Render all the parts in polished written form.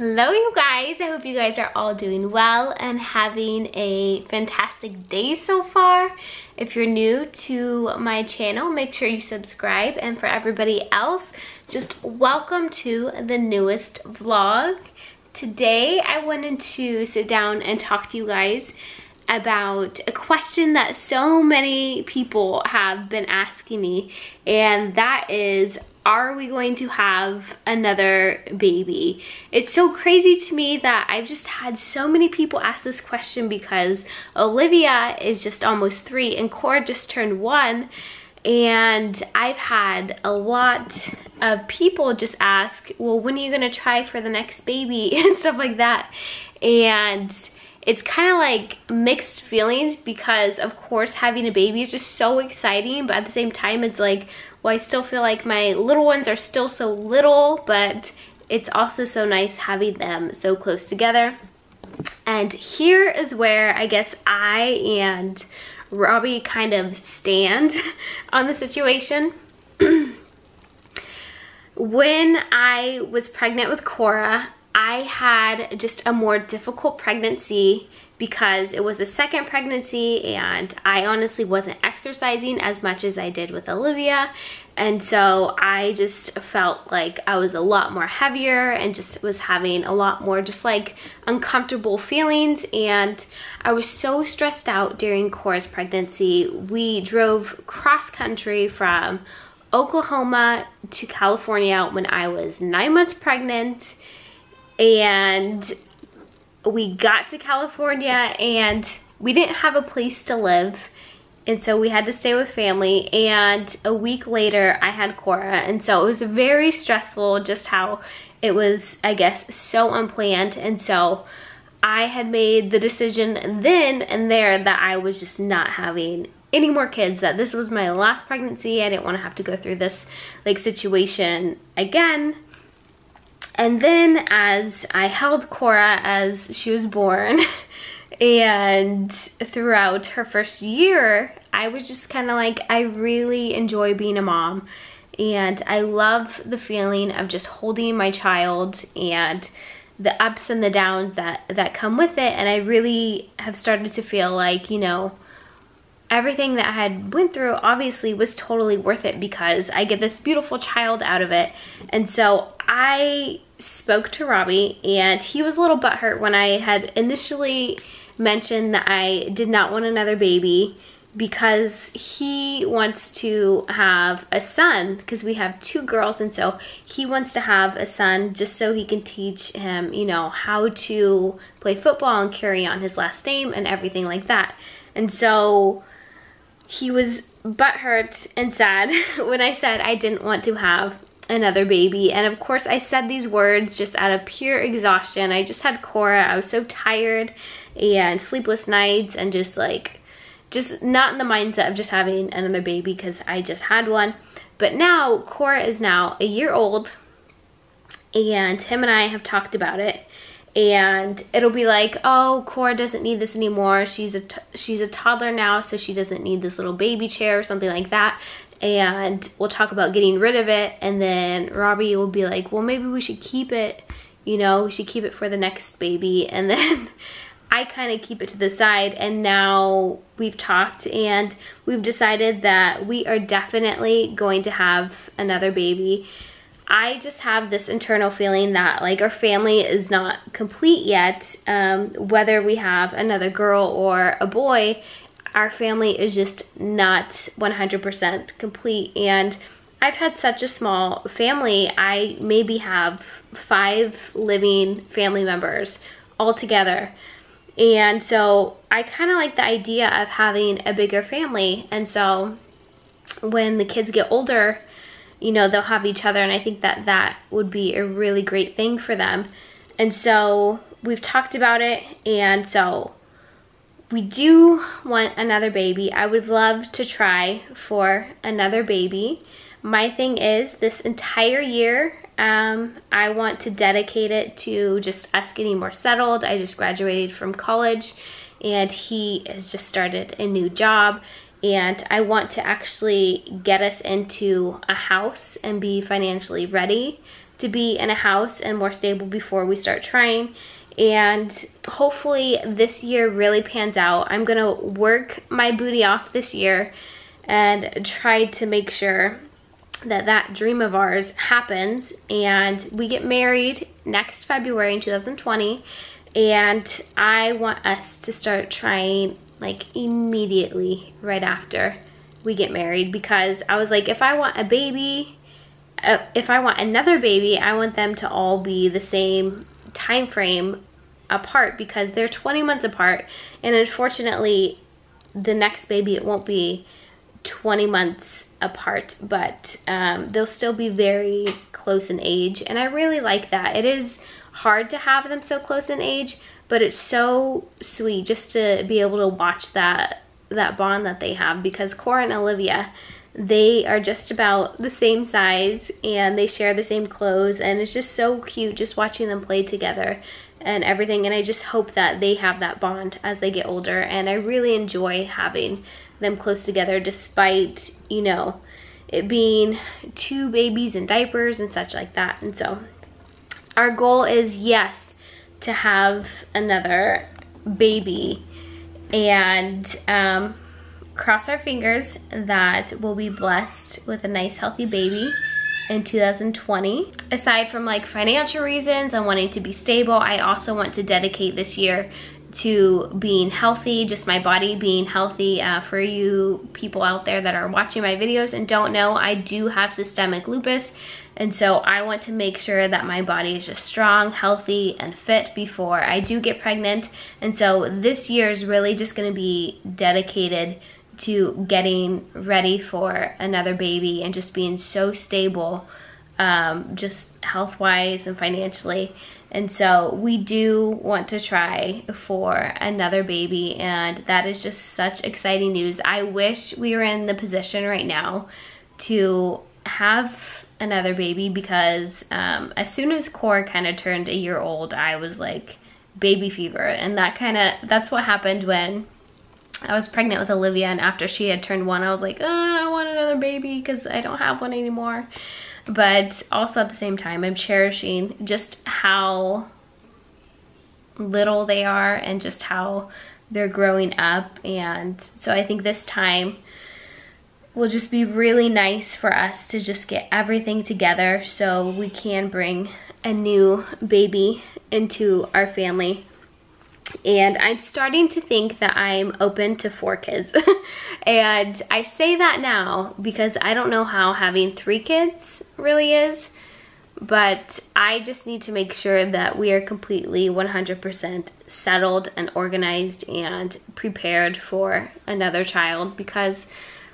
Hello you guys, I hope you guys are all doing well and having a fantastic day so far. If you're new to my channel, make sure you subscribe, and for everybody else, just welcome to the newest vlog. Today I wanted to sit down and talk to you guys about a question that so many people have been asking me, and that is, are we going to have another baby? It's so crazy to me that I've just had so many people ask this question because Olivia is just almost 3 and Cora just turned 1, and I've had a lot of people just ask, well, when are you gonna try for the next baby and stuff like that. And it's kind of like mixed feelings because of course having a baby is just so exciting, but at the same time it's like, well, I still feel like my little ones are still so little, but it's also so nice having them so close together. And here is where I guess I and Robbie kind of stand on the situation. When I was pregnant with Cora, I had just a more difficult pregnancy because it was the second pregnancy and I honestly wasn't exercising as much as I did with Olivia, and so I just felt like I was a lot more heavier and just was having a lot more just like uncomfortable feelings, and I was so stressed out during Cora's pregnancy. We drove cross country from Oklahoma to California when I was 9 months pregnant, and we got to California and we didn't have a place to live, and so we had to stay with family, and a week later I had Cora, and so it was very stressful just how it was, I guess, so unplanned. And so I had made the decision then and there that I was just not having any more kids, that this was my last pregnancy. I didn't want to have to go through this like situation again. And then as I held Cora as she was born and throughout her first year, I was just kind of like, I really enjoy being a mom, and I love the feeling of just holding my child and the ups and the downs that come with it. And I really have started to feel like, you know, everything that I had went through obviously was totally worth it because I get this beautiful child out of it. And so I spoke to Robbie, and he was a little butthurt when I had initially mentioned that I did not want another baby because he wants to have a son, because we have 2 girls, and so he wants to have a son just so he can teach him, you know, how to play football and carry on his last name and everything like that. And so he was butthurt and sad when I said I didn't want to have another baby. And of course I said these words just out of pure exhaustion. I just had Cora, I was so tired, and sleepless nights, and just not in the mindset of just having another baby because I just had one. But now Cora is now a year old, and him and I have talked about it, and it'll be like, oh, Cora doesn't need this anymore, she's a toddler now, so she doesn't need this little baby chair or something like that. And we'll talk about getting rid of it, and then Robbie will be like, well, maybe we should keep it, you know, we should keep it for the next baby. And then I kind of keep it to the side, and now we've talked and we've decided that we are definitely going to have another baby. I just have this internal feeling that like our family is not complete yet. Whether we have another girl or a boy, our family is just not 100% complete. And I've had such a small family. I maybe have 5 living family members all together. And so I kind of like the idea of having a bigger family. And so when the kids get older, you know, they'll have each other, and I think that that would be a really great thing for them. And so we've talked about it, and so we do want another baby. I would love to try for another baby. My thing is, this entire year, I want to dedicate it to just us getting more settled. I just graduated from college, and he has just started a new job, and I want to actually get us into a house and be financially ready to be in a house and more stable before we start trying. And hopefully this year really pans out. I'm gonna work my booty off this year and try to make sure that that dream of ours happens, and we get married next February in 2020. And I want us to start trying like immediately right after we get married, because I was like, if I want a baby, if I want another baby, I want them to all be the same time frame apart, because they're 20 months apart. And unfortunately, the next baby, it won't be 20 months apart, but they'll still be very close in age. And I really like that. It is hard to have them so close in age, but it's so sweet just to be able to watch that bond that they have, because Cora and Olivia, they are just about the same size and they share the same clothes, and it's just so cute just watching them play together and everything. And I just hope that they have that bond as they get older, and I really enjoy having them close together, despite, you know, it being 2 babies in diapers and such like that. And so our goal is, yes, to have another baby, and cross our fingers that we'll be blessed with a nice healthy baby in 2020. Aside from like financial reasons and wanting to be stable, I also want to dedicate this year to being healthy, just my body being healthy. For you people out there that are watching my videos and don't know, I do have systemic lupus, and so I want to make sure that my body is just strong, healthy, and fit before I do get pregnant. And so this year is really just gonna be dedicated to getting ready for another baby and just being so stable, just health-wise and financially. And so we do want to try for another baby, and that is just such exciting news. I wish we were in the position right now to have another baby, because as soon as Cora kind of turned a year old, I was like baby fever. And that's what happened when I was pregnant with Olivia, and after she had turned 1, I was like, oh, I want another baby because I don't have one anymore. But also at the same time, I'm cherishing just how little they are and just how they're growing up. And so I think this time will just be really nice for us to just get everything together so we can bring a new baby into our family. And I'm starting to think that I'm open to 4 kids. And I say that now because I don't know how having 3 kids really is, but I just need to make sure that we are completely 100% settled and organized and prepared for another child, because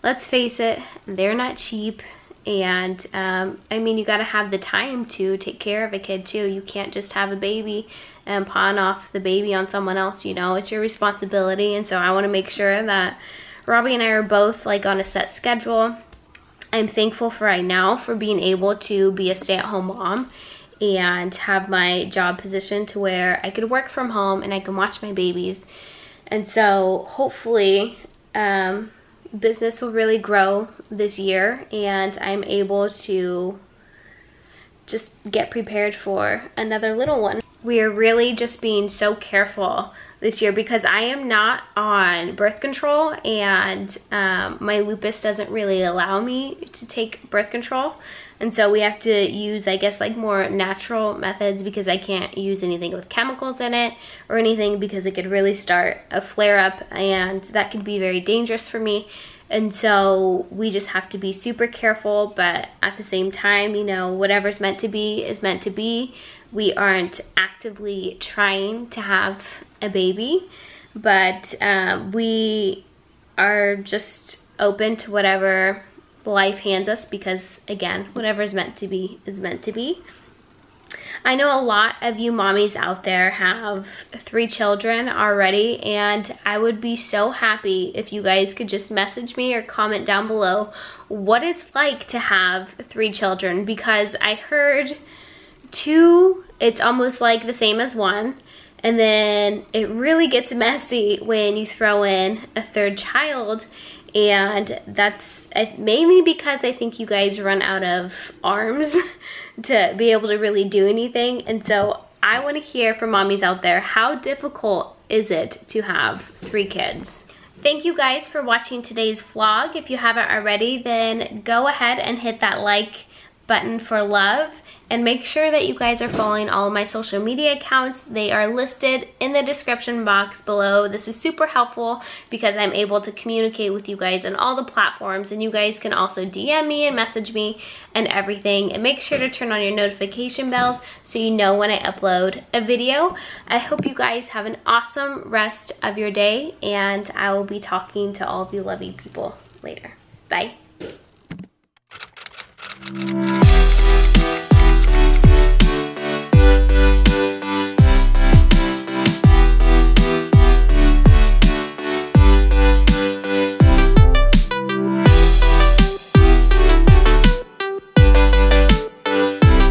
let's face it, they're not cheap. And I mean, you gotta have the time to take care of a kid too. You can't just have a baby and pawn off the baby on someone else, you know, it's your responsibility. And so I wanna make sure that Robbie and I are both like on a set schedule. I'm thankful for right now for being able to be a stay-at-home mom and have my job position to where I could work from home and I can watch my babies. And so hopefully business will really grow this year and I'm able to just get prepared for another little one. We are really just being so careful this year because I am not on birth control, and my lupus doesn't really allow me to take birth control. And so we have to use, I guess, like more natural methods, because I can't use anything with chemicals in it or anything, because it could really start a flare-up and that could be very dangerous for me. And so we just have to be super careful, but at the same time, you know, whatever's meant to be is meant to be. We aren't actively trying to have a baby, but we are just open to whatever life hands us, because again, whatever is meant to be is meant to be. I know a lot of you mommies out there have 3 children already, and I would be so happy if you guys could just message me or comment down below what it's like to have 3 children, because I heard 2, it's almost like the same as 1, and then it really gets messy when you throw in a 3rd child. and that's mainly because I think you guys run out of arms to be able to really do anything. And so I want to hear from mommies out there, how difficult is it to have 3 kids? Thank you guys for watching today's vlog. If you haven't already, then go ahead and hit that like button for love, and make sure that you guys are following all of my social media accounts. They are listed in the description box below. This is super helpful because I'm able to communicate with you guys on all the platforms, and you guys can also DM me and message me and everything. And make sure to turn on your notification bells so you know when I upload a video. I hope you guys have an awesome rest of your day, and I will be talking to all of you lovely people later. Bye.